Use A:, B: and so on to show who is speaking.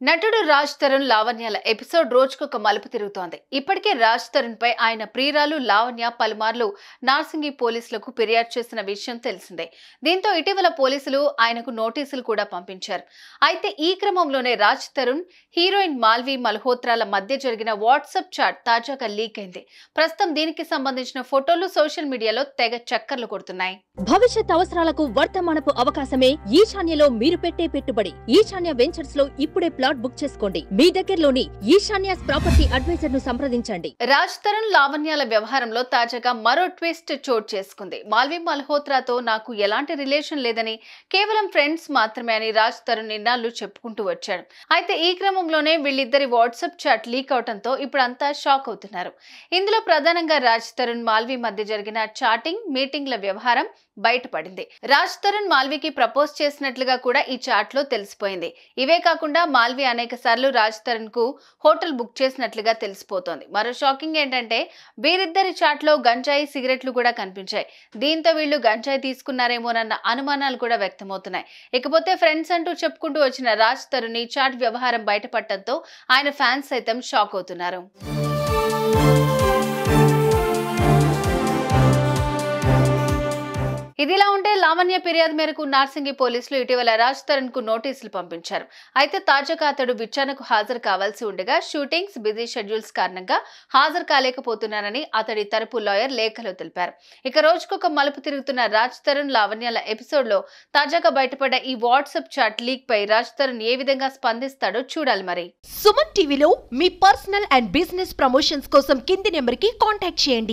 A: నటుడు రాజ్ తరుణ్ లావణ్యల ఎపిసోడ్ రోజుకొక మలుపు తిరుగుతోంది. ఇప్పటికే రాజ్ తరుణ్ పై ఆయన ప్రియురాలు లావణ్య పలుమార్లు నార్సింగి పోలీసులకు ఫిర్యాదు చేసిన విషయం తెలిసిందే. దీంతో ఇటీవల పోలీసులు ఆయనకు నోటీసులు కూడా పంపించారు. అయితే ఈ క్రమంలోనే రాజ్ తరుణ్ హీరోయిన్ మాల్వి మల్హోత్రాల మధ్య జరిగిన వాట్సాప్ చాట్ తాజాగా లీక్ అయింది. ప్రస్తుతం దీనికి సంబంధించిన ఫోటోలు సోషల్ మీడియాలో తెగ చక్కర్లు కొడుతున్నాయి.
B: భవిష్యత్ అవసరాలకు వర్తమానపు అవకాశమే ఈశాన్యలో మీరు పెట్టే పెట్టుబడి. ఈశాన్య వెంచర్స్ లో ఇప్పుడే బుక్ చేసుకోండి. మీ దగ్గరలోని ఈశాన్యాస్ ప్రాపర్టీ అడ్వైజర్ ను సంప్రదించండి.
A: రాజ్ తరుణ్ లావణ్యాల వ్యవహారంలో తాజాగా మరో ట్విస్ట్ చోటు చేసుకుంది. మాల్వి మల్హోత్రాతో నాకు ఎలాంటి రిలేషన్ లేదని, కేవలం ఫ్రెండ్స్ మాత్రమే అని రాజ్ తరుణ్ నిన్నాళ్ళు చెప్పుకుంటూ వచ్చాడు. అయితే ఈ క్రమంలోనే వీళ్ళిద్దరి వాట్సాప్ చాట్ లీక్ అవడంతో ఇప్పుడు అంతా షాక్ అవుతున్నారు. ఇందులో ప్రధానంగా రాజ్ తరుణ్ మాల్వి మధ్య జరిగిన చాటింగ్, మీటింగ్ల వ్యవహారం బయటపడింది. రాజ్ తరుణ్ మాల్వికి ప్రపోజ్ చేసినట్లుగా కూడా ఈ చాట్ లో తెలిసిపోయింది. ఇవే కాకుండా మాల్వి అనేక సార్లు రాజ్ తరుణ్ కు హోటల్ బుక్ చేసినట్లుగా తెలిసిపోతోంది. మరో షాకింగ్ ఏంటంటే వీరిద్దరి చాట్ లో గంజాయి, సిగరెట్లు కూడా కనిపించాయి. దీంతో వీళ్ళు గంజాయి తీసుకున్నారేమోనన్న అనుమానాలు కూడా వ్యక్తమవుతున్నాయి. ఇకపోతే ఫ్రెండ్స్ అంటూ చెప్పుకుంటూ వచ్చిన రాజ్ తరుణ్ ఈ చాట్ వ్యవహారం బయటపడటంతో ఆయన ఫ్యాన్స్ సైతం షాక్ అవుతున్నారు. ఇదిలా ఉంటే లావణ్య ఫిర్యాదు మేరకు నార్సింగి పోలీసులు ఇటీవల రాజ్ తరుణ్ కు నోటీసులు పంపించారు. అయితే తాజాగా అతడు విచారణకు హాజరు కావాల్సి ఉండగా షూటింగ్స్, బిజీ షెడ్యూల్స్ కారణంగా హాజరు కాలేకపోతున్నారని అతడి తరపు లాయర్ లేఖలో తెలిపారు. ఇక రోజుకొక మలుపు తిరుగుతున్న రాజ్ తరుణ్ లావణ్యాల ఎపిసోడ్ లో తాజాగా బయటపడ్డ ఈ వాట్సాప్ చాట్ లీక్ పై రాజ్ తరుణ్ ఏ విధంగా స్పందిస్తాడో చూడాలి. మరి
B: సుమన్ టీవీలో మీ పర్సనల్ అండ్ బిజినెస్ ప్రమోషన్స్ కోసం కింది నెంబర్ కి కాంటాక్ట్ చేయండి.